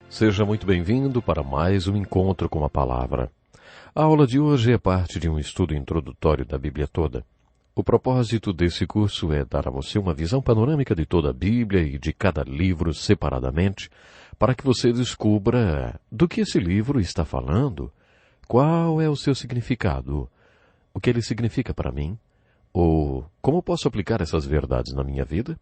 Seja muito bem-vindo para mais um encontro com a Palavra. A aula de hoje é parte de um estudo introdutório da Bíblia toda. O propósito desse curso é dar a você uma visão panorâmica de toda a Bíblia e de cada livro separadamente, para que você descubra do que esse livro está falando, qual é o seu significado, o que ele significa para mim, ou como posso aplicar essas verdades na minha vida.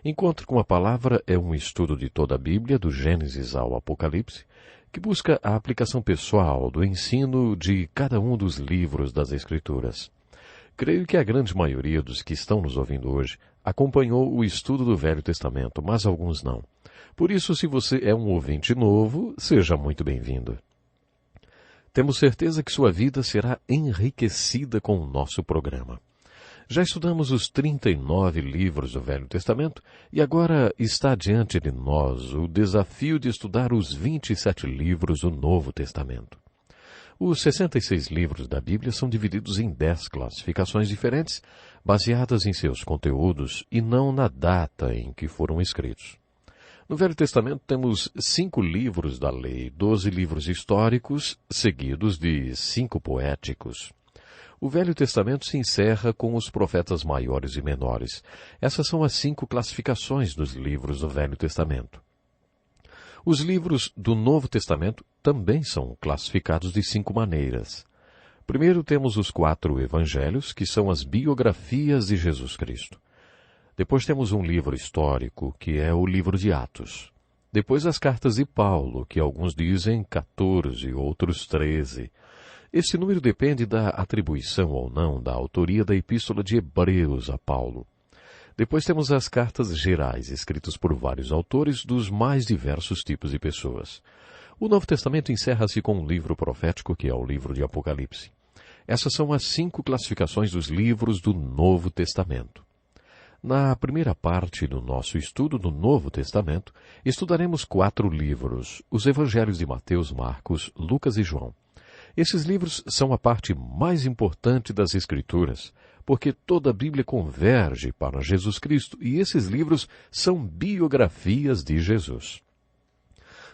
Encontro com a Palavra é um estudo de toda a Bíblia, do Gênesis ao Apocalipse, que busca a aplicação pessoal do ensino de cada um dos livros das Escrituras. Creio que a grande maioria dos que estão nos ouvindo hoje acompanhou o estudo do Velho Testamento, mas alguns não. Por isso, se você é um ouvinte novo, seja muito bem-vindo. Temos certeza que sua vida será enriquecida com o nosso programa. Já estudamos os 39 livros do Velho Testamento e agora está diante de nós o desafio de estudar os 27 livros do Novo Testamento. Os 66 livros da Bíblia são divididos em 10 classificações diferentes, baseadas em seus conteúdos e não na data em que foram escritos. No Velho Testamento temos 5 livros da lei, 12 livros históricos, seguidos de 5 poéticos. O Velho Testamento se encerra com os profetas maiores e menores. Essas são as 5 classificações dos livros do Velho Testamento. Os livros do Novo Testamento também são classificados de 5 maneiras. Primeiro temos os 4 evangelhos, que são as biografias de Jesus Cristo. Depois temos um livro histórico, que é o livro de Atos. Depois as cartas de Paulo, que alguns dizem 14, outros 13. Este número depende da atribuição ou não da autoria da Epístola de Hebreus a Paulo. Depois temos as cartas gerais, escritas por vários autores dos mais diversos tipos de pessoas. O Novo Testamento encerra-se com um livro profético, que é o livro de Apocalipse. Essas são as 5 classificações dos livros do Novo Testamento. Na primeira parte do nosso estudo do Novo Testamento, estudaremos 4 livros, os Evangelhos de Mateus, Marcos, Lucas e João. Esses livros são a parte mais importante das Escrituras, porque toda a Bíblia converge para Jesus Cristo e esses livros são biografias de Jesus.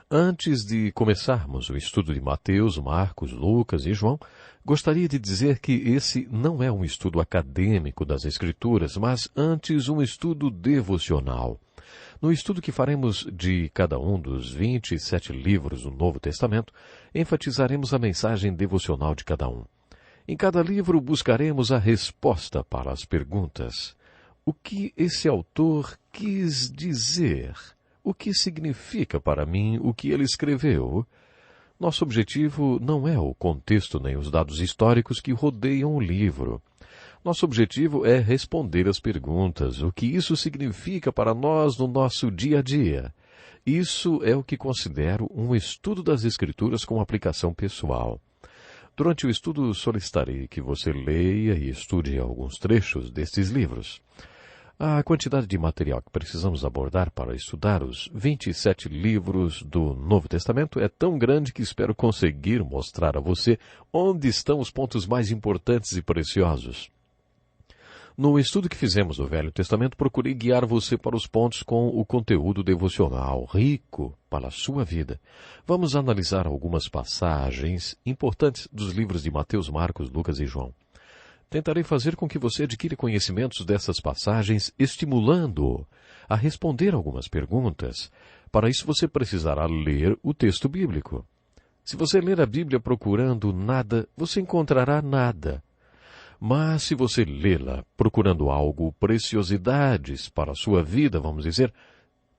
Antes de começarmos o estudo de Mateus, Marcos, Lucas e João, gostaria de dizer que esse não é um estudo acadêmico das Escrituras, mas antes um estudo devocional. No estudo que faremos de cada um dos 27 livros do Novo Testamento, enfatizaremos a mensagem devocional de cada um. Em cada livro buscaremos a resposta para as perguntas. O que esse autor quis dizer? O que significa para mim o que ele escreveu? Nosso objetivo não é o contexto nem os dados históricos que rodeiam o livro. Nosso objetivo é responder as perguntas, o que isso significa para nós no nosso dia a dia. Isso é o que considero um estudo das Escrituras com aplicação pessoal. Durante o estudo solicitarei que você leia e estude alguns trechos destes livros. A quantidade de material que precisamos abordar para estudar os 27 livros do Novo Testamento é tão grande que espero conseguir mostrar a você onde estão os pontos mais importantes e preciosos. No estudo que fizemos do Velho Testamento, procurei guiar você para os pontos com o conteúdo devocional, rico para a sua vida. Vamos analisar algumas passagens importantes dos livros de Mateus, Marcos, Lucas e João. Tentarei fazer com que você adquira conhecimentos dessas passagens, estimulando-o a responder algumas perguntas. Para isso você precisará ler o texto bíblico. Se você ler a Bíblia procurando nada, você encontrará nada. Mas se você lê-la procurando algo, preciosidades para a sua vida, vamos dizer,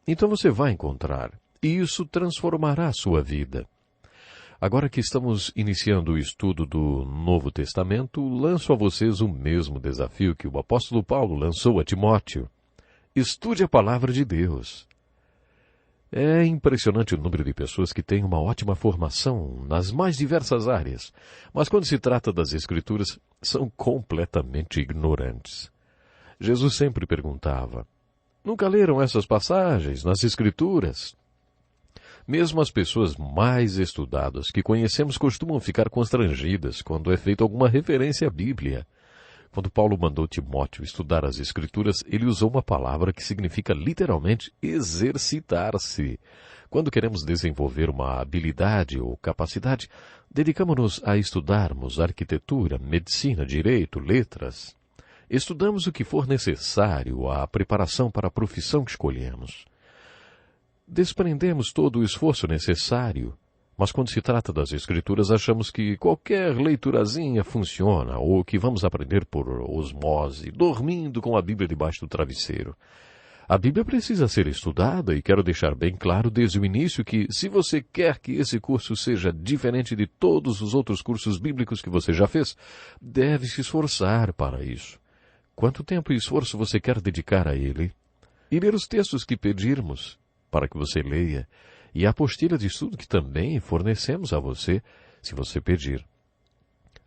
então você vai encontrar. E isso transformará a sua vida. Agora que estamos iniciando o estudo do Novo Testamento, lanço a vocês o mesmo desafio que o apóstolo Paulo lançou a Timóteo. Estude a palavra de Deus. É impressionante o número de pessoas que têm uma ótima formação nas mais diversas áreas, mas quando se trata das Escrituras, são completamente ignorantes. Jesus sempre perguntava, nunca leram essas passagens nas Escrituras? Mesmo as pessoas mais estudadas que conhecemos costumam ficar constrangidas quando é feita alguma referência à Bíblia. Quando Paulo mandou Timóteo estudar as Escrituras, ele usou uma palavra que significa literalmente exercitar-se. Quando queremos desenvolver uma habilidade ou capacidade, dedicamos-nos a estudarmos arquitetura, medicina, direito, letras. Estudamos o que for necessário à preparação para a profissão que escolhemos. Desprendemos todo o esforço necessário, mas quando se trata das Escrituras achamos que qualquer leiturazinha funciona ou que vamos aprender por osmose, dormindo com a Bíblia debaixo do travesseiro. A Bíblia precisa ser estudada e quero deixar bem claro desde o início que se você quer que esse curso seja diferente de todos os outros cursos bíblicos que você já fez, deve se esforçar para isso. Quanto tempo e esforço você quer dedicar a ele? E ler os textos que pedirmos para que você leia, e a apostila de estudo que também fornecemos a você, se você pedir.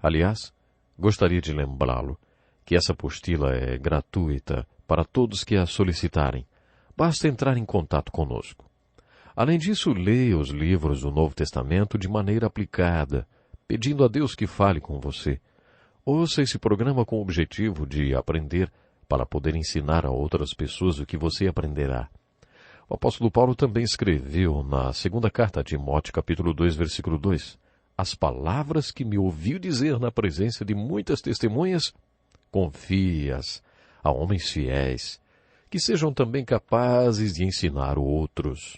Aliás, gostaria de lembrá-lo que essa apostila é gratuita para todos que a solicitarem. Basta entrar em contato conosco. Além disso, leia os livros do Novo Testamento de maneira aplicada, pedindo a Deus que fale com você. Ouça esse programa com o objetivo de aprender para poder ensinar a outras pessoas o que você aprenderá. O apóstolo Paulo também escreveu na segunda carta a Timóteo, capítulo 2, versículo 2, as palavras que me ouviu dizer na presença de muitas testemunhas, confie-as a homens fiéis, que sejam também capazes de ensinar outros.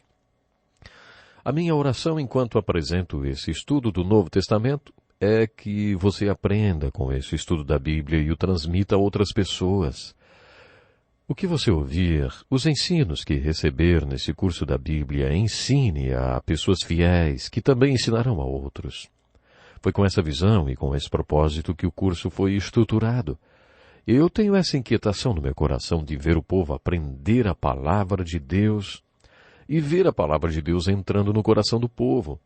A minha oração enquanto apresento esse estudo do Novo Testamento é que você aprenda com esse estudo da Bíblia e o transmita a outras pessoas. O que você ouvir, os ensinos que receber nesse curso da Bíblia, ensine a pessoas fiéis que também ensinarão a outros. Foi com essa visão e com esse propósito que o curso foi estruturado. Eu tenho essa inquietação no meu coração de ver o povo aprender a palavra de Deus e ver a palavra de Deus entrando no coração do povo.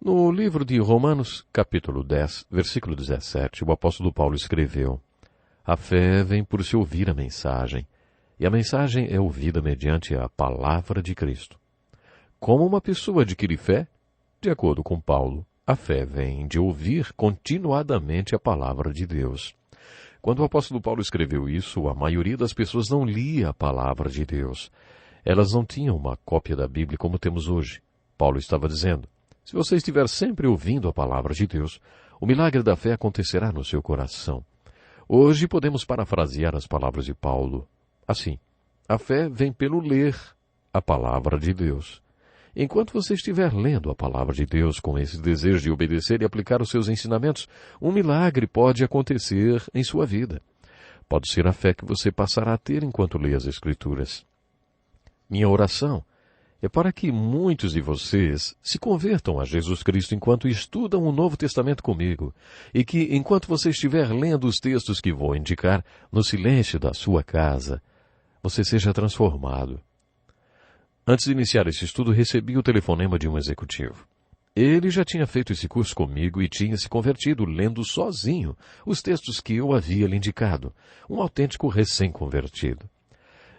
No livro de Romanos, capítulo 10, versículo 17, o apóstolo Paulo escreveu: a fé vem por se ouvir a mensagem, e a mensagem é ouvida mediante a palavra de Cristo. Como uma pessoa adquire fé? De acordo com Paulo, a fé vem de ouvir continuadamente a palavra de Deus. Quando o apóstolo Paulo escreveu isso, a maioria das pessoas não lia a palavra de Deus. Elas não tinham uma cópia da Bíblia como temos hoje. Paulo estava dizendo: se você estiver sempre ouvindo a palavra de Deus, o milagre da fé acontecerá no seu coração. Hoje podemos parafrasear as palavras de Paulo assim: a fé vem pelo ler a palavra de Deus. Enquanto você estiver lendo a palavra de Deus com esse desejo de obedecer e aplicar os seus ensinamentos, um milagre pode acontecer em sua vida. Pode ser a fé que você passará a ter enquanto lê as Escrituras. Minha oração é para que muitos de vocês se convertam a Jesus Cristo enquanto estudam o Novo Testamento comigo, e que, enquanto você estiver lendo os textos que vou indicar no silêncio da sua casa, você seja transformado. Antes de iniciar esse estudo, recebi o telefonema de um executivo. Ele já tinha feito esse curso comigo e tinha se convertido lendo sozinho os textos que eu havia lhe indicado, um autêntico recém-convertido.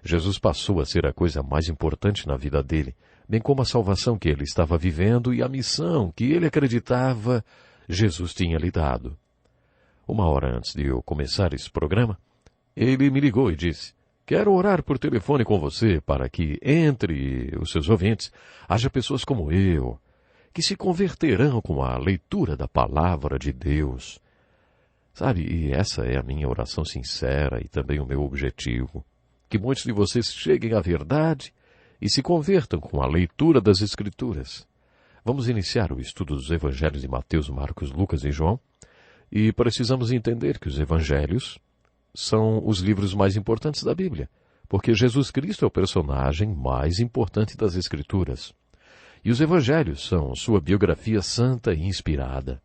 Jesus passou a ser a coisa mais importante na vida dele, bem como a salvação que ele estava vivendo e a missão que ele acreditava Jesus tinha lhe dado. Uma hora antes de eu começar esse programa, ele me ligou e disse: quero orar por telefone com você para que, entre os seus ouvintes, haja pessoas como eu, que se converterão com a leitura da palavra de Deus. Sabe, e essa é a minha oração sincera e também o meu objetivo. Que muitos de vocês cheguem à verdade e se convertam com a leitura das Escrituras. Vamos iniciar o estudo dos Evangelhos de Mateus, Marcos, Lucas e João, e precisamos entender que os Evangelhos são os livros mais importantes da Bíblia, porque Jesus Cristo é o personagem mais importante das Escrituras. E os Evangelhos são sua biografia santa e inspirada.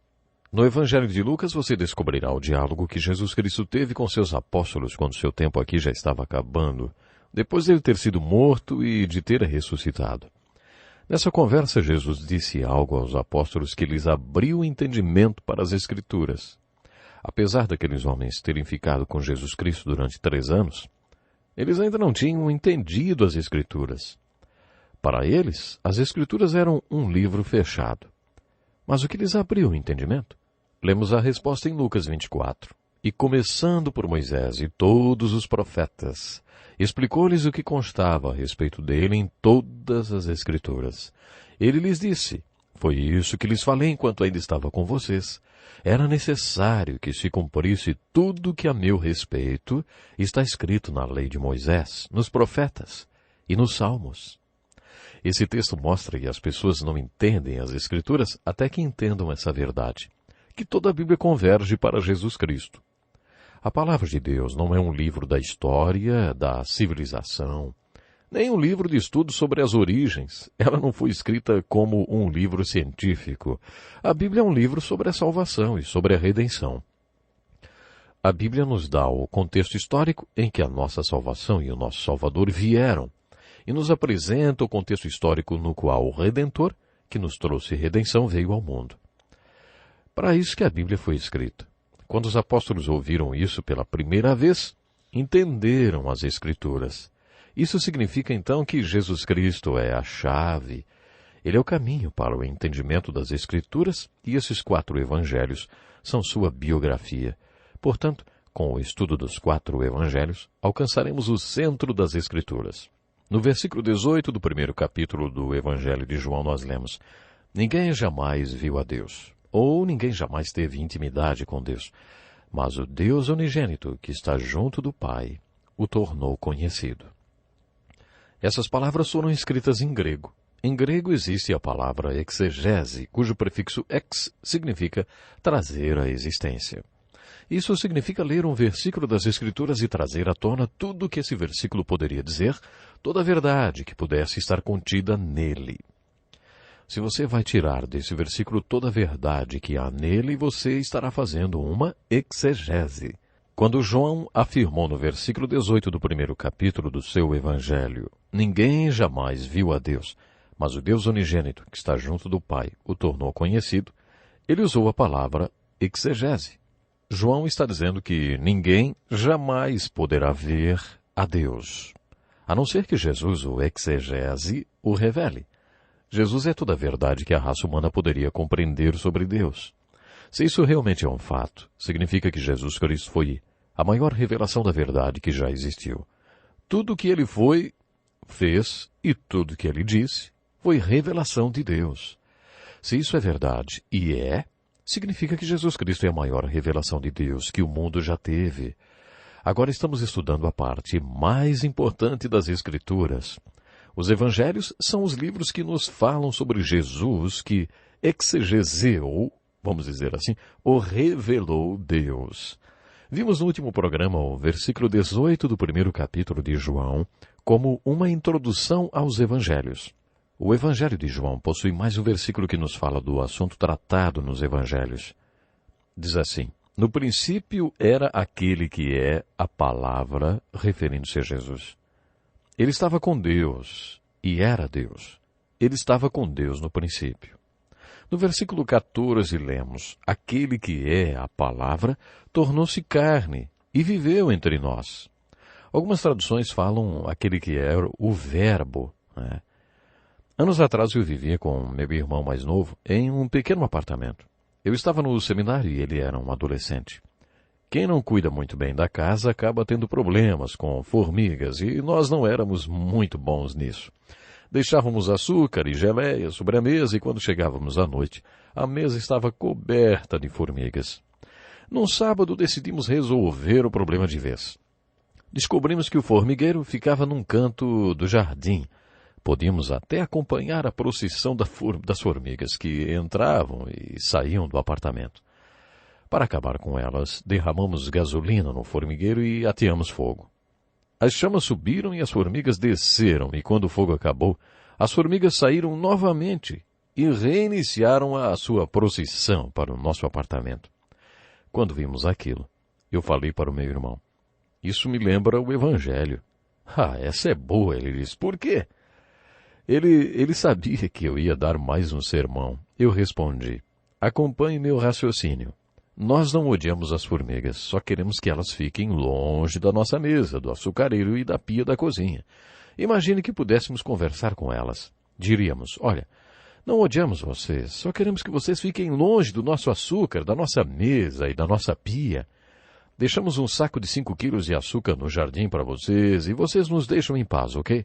No Evangelho de Lucas você descobrirá o diálogo que Jesus Cristo teve com seus apóstolos quando seu tempo aqui já estava acabando, depois de ele ter sido morto e de ter ressuscitado. Nessa conversa, Jesus disse algo aos apóstolos que lhes abriu o entendimento para as Escrituras. Apesar daqueles homens terem ficado com Jesus Cristo durante 3 anos, eles ainda não tinham entendido as Escrituras. Para eles, as Escrituras eram um livro fechado. Mas o que lhes abriu o entendimento? Lemos a resposta em Lucas 24. e, começando por Moisés e todos os profetas, explicou-lhes o que constava a respeito dele em todas as Escrituras. Ele lhes disse: foi isso que lhes falei enquanto ainda estava com vocês. Era necessário que se cumprisse tudo que a meu respeito está escrito na lei de Moisés, nos profetas e nos salmos. Esse texto mostra que as pessoas não entendem as Escrituras até que entendam essa verdade, que toda a Bíblia converge para Jesus Cristo. A palavra de Deus não é um livro da história, da civilização, nem um livro de estudo sobre as origens. Ela não foi escrita como um livro científico. A Bíblia é um livro sobre a salvação e sobre a redenção. A Bíblia nos dá o contexto histórico em que a nossa salvação e o nosso Salvador vieram, e nos apresenta o contexto histórico no qual o Redentor, que nos trouxe redenção, veio ao mundo. Para isso que a Bíblia foi escrita. Quando os apóstolos ouviram isso pela primeira vez, entenderam as Escrituras. Isso significa então que Jesus Cristo é a chave. Ele é o caminho para o entendimento das Escrituras e esses 4 evangelhos são sua biografia. Portanto, com o estudo dos 4 evangelhos, alcançaremos o centro das Escrituras. No versículo 18 do primeiro capítulo do Evangelho de João nós lemos: ninguém jamais viu a Deus, ou ninguém jamais teve intimidade com Deus, mas o Deus unigênito, que está junto do Pai, o tornou conhecido. Essas palavras foram escritas em grego. Em grego existe a palavra exegese, cujo prefixo ex significa trazer à existência. Isso significa ler um versículo das Escrituras e trazer à tona tudo o que esse versículo poderia dizer, toda a verdade que pudesse estar contida nele. Se você vai tirar desse versículo toda a verdade que há nele, você estará fazendo uma exegese. Quando João afirmou no versículo 18 do primeiro capítulo do seu Evangelho: ninguém jamais viu a Deus, mas o Deus unigênito, que está junto do Pai, o tornou conhecido, ele usou a palavra exegese. João está dizendo que ninguém jamais poderá ver a Deus, a não ser que Jesus, o exegese, o revele. Jesus é toda a verdade que a raça humana poderia compreender sobre Deus. Se isso realmente é um fato, significa que Jesus Cristo foi a maior revelação da verdade que já existiu. Tudo o que ele foi, fez, e tudo o que ele disse, foi revelação de Deus. Se isso é verdade, e significa que Jesus Cristo é a maior revelação de Deus que o mundo já teve. Agora estamos estudando a parte mais importante das Escrituras. Os Evangelhos são os livros que nos falam sobre Jesus, que exegeseou, vamos dizer assim, ou revelou Deus. Vimos no último programa o versículo 18 do primeiro capítulo de João como uma introdução aos Evangelhos. O Evangelho de João possui mais um versículo que nos fala do assunto tratado nos Evangelhos. Diz assim: no princípio era aquele que é a palavra, referindo-se a Jesus. Ele estava com Deus e era Deus. Ele estava com Deus no princípio. No versículo 14 lemos: aquele que é a palavra tornou-se carne e viveu entre nós. Algumas traduções falam aquele que era o verbo, né? Anos atrás eu vivia com meu irmão mais novo em um pequeno apartamento. Eu estava no seminário e ele era um adolescente. Quem não cuida muito bem da casa acaba tendo problemas com formigas e nós não éramos muito bons nisso. Deixávamos açúcar e geleia sobre a mesa e quando chegávamos à noite, a mesa estava coberta de formigas. Num sábado decidimos resolver o problema de vez. Descobrimos que o formigueiro ficava num canto do jardim. Podíamos até acompanhar a procissão das formigas que entravam e saíam do apartamento. Para acabar com elas, derramamos gasolina no formigueiro e ateamos fogo. As chamas subiram e as formigas desceram, e quando o fogo acabou, as formigas saíram novamente e reiniciaram a sua procissão para o nosso apartamento. Quando vimos aquilo, eu falei para o meu irmão: isso me lembra o Evangelho. Ah, essa é boa, ele disse. Por quê? Ele sabia que eu ia dar mais um sermão. Eu respondi: acompanhe meu raciocínio. Nós não odiamos as formigas, só queremos que elas fiquem longe da nossa mesa, do açucareiro e da pia da cozinha. Imagine que pudéssemos conversar com elas. Diríamos: olha, não odiamos vocês, só queremos que vocês fiquem longe do nosso açúcar, da nossa mesa e da nossa pia. Deixamos um saco de 5 quilos de açúcar no jardim para vocês e vocês nos deixam em paz, ok?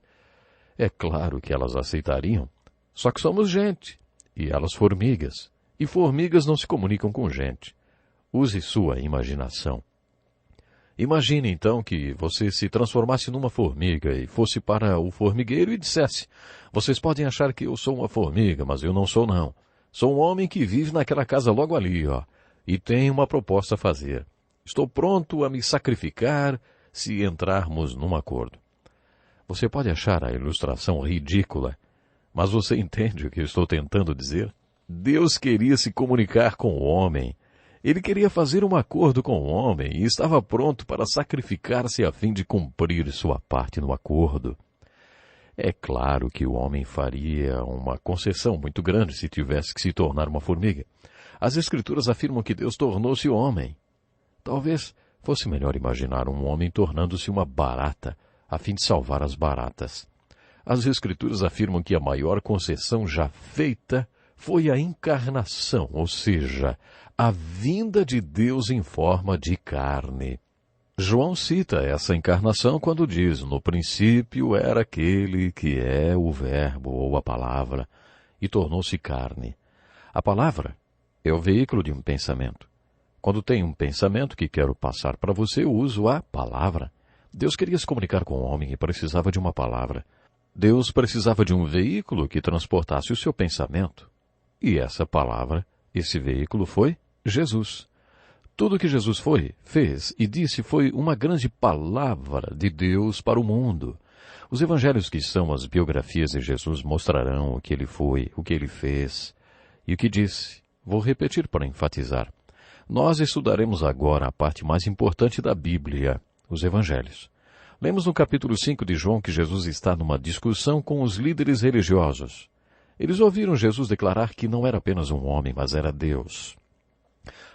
É claro que elas aceitariam. Só que somos gente, e elas formigas. E formigas não se comunicam com gente. Use sua imaginação. Imagine, então, que você se transformasse numa formiga e fosse para o formigueiro e dissesse: vocês podem achar que eu sou uma formiga, mas eu não sou, não. Sou um homem que vive naquela casa logo ali, ó, e tenho uma proposta a fazer. Estou pronto a me sacrificar se entrarmos num acordo. Você pode achar a ilustração ridícula, mas você entende o que eu estou tentando dizer? Deus queria se comunicar com o homem. Ele queria fazer um acordo com o homem e estava pronto para sacrificar-se a fim de cumprir sua parte no acordo. É claro que o homem faria uma concessão muito grande se tivesse que se tornar uma formiga. As Escrituras afirmam que Deus tornou-se homem. Talvez fosse melhor imaginar um homem tornando-se uma barata, a fim de salvar as baratas. As Escrituras afirmam que a maior concessão já feita foi a encarnação, ou seja, a vinda de Deus em forma de carne. João cita essa encarnação quando diz: no princípio era aquele que é o Verbo ou a Palavra, e tornou-se carne. A palavra é o veículo de um pensamento. Quando tenho um pensamento que quero passar para você, eu uso a palavra. Deus queria se comunicar com o homem e precisava de uma palavra. Deus precisava de um veículo que transportasse o seu pensamento. E essa palavra, esse veículo foi Jesus. Tudo que Jesus fez e disse foi uma grande palavra de Deus para o mundo. Os evangelhos, que são as biografias de Jesus, mostrarão o que ele foi, o que ele fez e o que disse. Vou repetir para enfatizar. Nós estudaremos agora a parte mais importante da Bíblia, os evangelhos. Lemos no capítulo 5 de João que Jesus está numa discussão com os líderes religiosos. Eles ouviram Jesus declarar que não era apenas um homem, mas era Deus.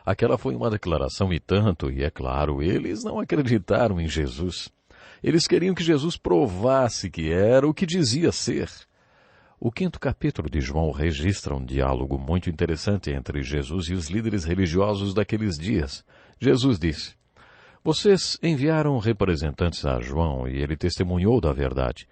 Aquela foi uma declaração e tanto, e é claro, eles não acreditaram em Jesus. Eles queriam que Jesus provasse que era o que dizia ser. O 5º capítulo de João registra um diálogo muito interessante entre Jesus e os líderes religiosos daqueles dias. Jesus disse: vocês enviaram representantes a João e ele testemunhou da verdade.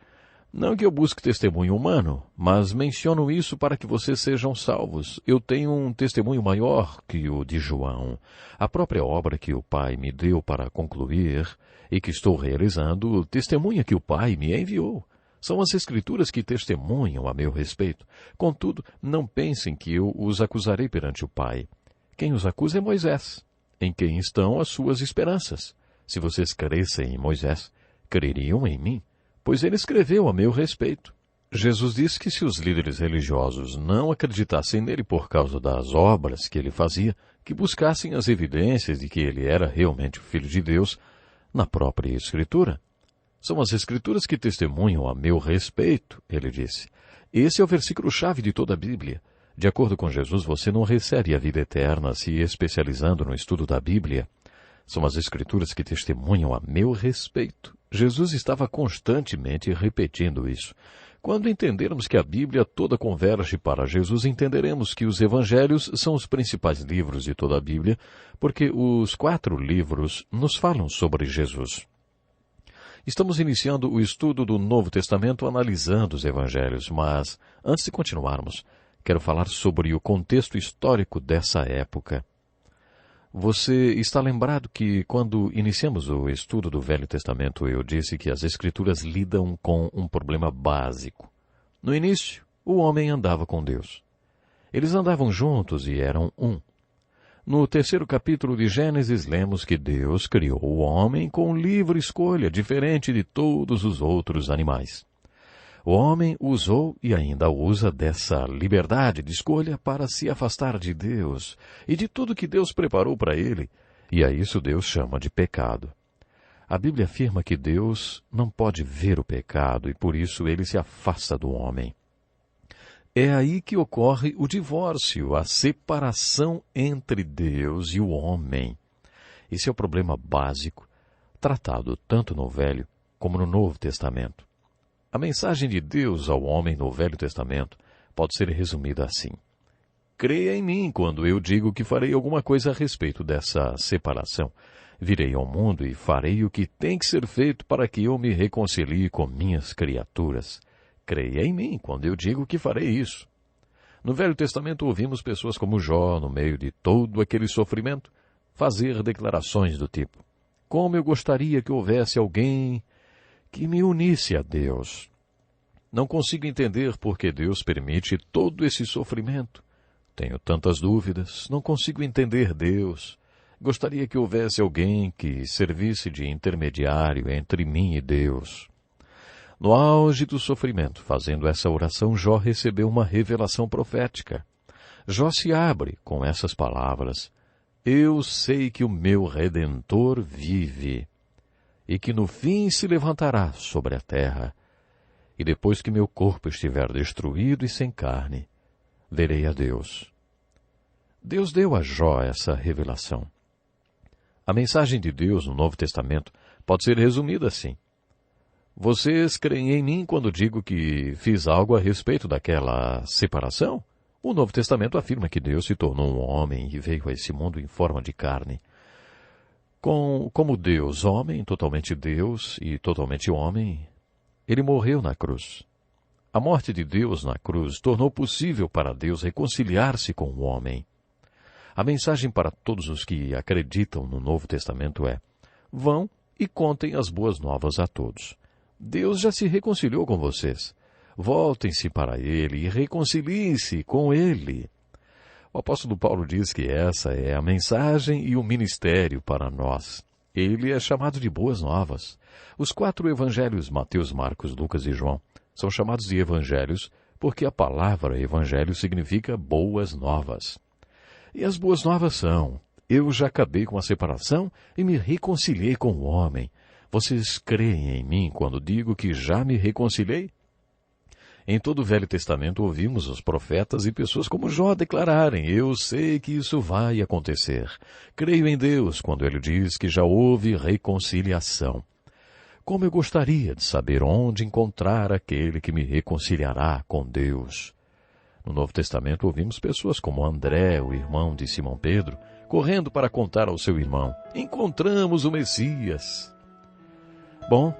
Não que eu busque testemunho humano, mas menciono isso para que vocês sejam salvos. Eu tenho um testemunho maior que o de João. A própria obra que o Pai me deu para concluir e que estou realizando testemunha que o Pai me enviou. São as Escrituras que testemunham a meu respeito. Contudo, não pensem que eu os acusarei perante o Pai. Quem os acusa é Moisés, em quem estão as suas esperanças. Se vocês crescem em Moisés, creriam em mim, pois ele escreveu a meu respeito. Jesus disse que se os líderes religiosos não acreditassem nele por causa das obras que ele fazia, que buscassem as evidências de que ele era realmente o Filho de Deus na própria Escritura. São as Escrituras que testemunham a meu respeito, ele disse. Esse é o versículo-chave de toda a Bíblia. De acordo com Jesus, você não recebe a vida eterna se especializando no estudo da Bíblia. São as Escrituras que testemunham a meu respeito. Jesus estava constantemente repetindo isso. Quando entendermos que a Bíblia toda converge para Jesus, entenderemos que os Evangelhos são os principais livros de toda a Bíblia, porque os 4 livros nos falam sobre Jesus. Estamos iniciando o estudo do Novo Testamento analisando os Evangelhos, mas, antes de continuarmos, quero falar sobre o contexto histórico dessa época. Você está lembrado que, quando iniciamos o estudo do Velho Testamento, eu disse que as Escrituras lidam com um problema básico. No início, o homem andava com Deus. Eles andavam juntos e eram um. No 3º capítulo de Gênesis, lemos que Deus criou o homem com livre escolha, diferente de todos os outros animais. O homem usou e ainda usa dessa liberdade de escolha para se afastar de Deus e de tudo que Deus preparou para ele, e a isso Deus chama de pecado. A Bíblia afirma que Deus não pode ver o pecado e por isso ele se afasta do homem. É aí que ocorre o divórcio, a separação entre Deus e o homem. Esse é o problema básico, tratado tanto no Velho como no Novo Testamento. A mensagem de Deus ao homem no Velho Testamento pode ser resumida assim: creia em mim quando eu digo que farei alguma coisa a respeito dessa separação. Virei ao mundo e farei o que tem que ser feito para que eu me reconcilie com minhas criaturas. Creia em mim quando eu digo que farei isso. No Velho Testamento ouvimos pessoas como Jó, no meio de todo aquele sofrimento, fazer declarações do tipo: como eu gostaria que houvesse alguém que me unisse a Deus. Não consigo entender por que Deus permite todo esse sofrimento. Tenho tantas dúvidas, não consigo entender Deus. Gostaria que houvesse alguém que servisse de intermediário entre mim e Deus. No auge do sofrimento, fazendo essa oração, Jó recebeu uma revelação profética. Jó se abre com essas palavras: eu sei que o meu Redentor vive, e que no fim se levantará sobre a terra. E depois que meu corpo estiver destruído e sem carne, verei a Deus. Deus deu a Jó essa revelação. A mensagem de Deus no Novo Testamento pode ser resumida assim: vocês creem em mim quando digo que fiz algo a respeito daquela separação? O Novo Testamento afirma que Deus se tornou um homem e veio a esse mundo em forma de carne. Como Deus, homem, totalmente Deus e totalmente homem, ele morreu na cruz. A morte de Deus na cruz tornou possível para Deus reconciliar-se com o homem. A mensagem para todos os que acreditam no Novo Testamento é: vão e contem as boas novas a todos. Deus já se reconciliou com vocês. Voltem-se para Ele e reconciliem-se com Ele. O apóstolo Paulo diz que essa é a mensagem e o ministério para nós. Ele é chamado de boas novas. Os 4 evangelhos, Mateus, Marcos, Lucas e João, são chamados de evangelhos porque a palavra evangelho significa boas novas. E as boas novas são: eu já acabei com a separação e me reconciliei com o homem. Vocês creem em mim quando digo que já me reconciliei? Em todo o Velho Testamento ouvimos os profetas e pessoas como Jó declararem: eu sei que isso vai acontecer. Creio em Deus quando Ele diz que já houve reconciliação. Como eu gostaria de saber onde encontrar aquele que me reconciliará com Deus. No Novo Testamento ouvimos pessoas como André, o irmão de Simão Pedro, correndo para contar ao seu irmão: encontramos o Messias. Bom,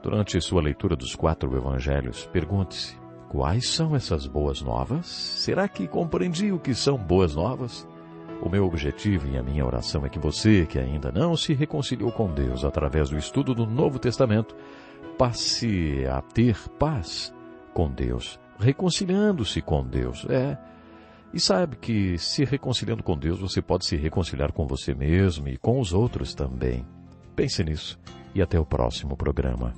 durante sua leitura dos 4 evangelhos, pergunte-se: quais são essas boas novas? Será que compreendi o que são boas novas? O meu objetivo e a minha oração é que você, que ainda não se reconciliou com Deus através do estudo do Novo Testamento, passe a ter paz com Deus, reconciliando-se com Deus. E sabe que se reconciliando com Deus, você pode se reconciliar com você mesmo e com os outros também. Pense nisso e até o próximo programa.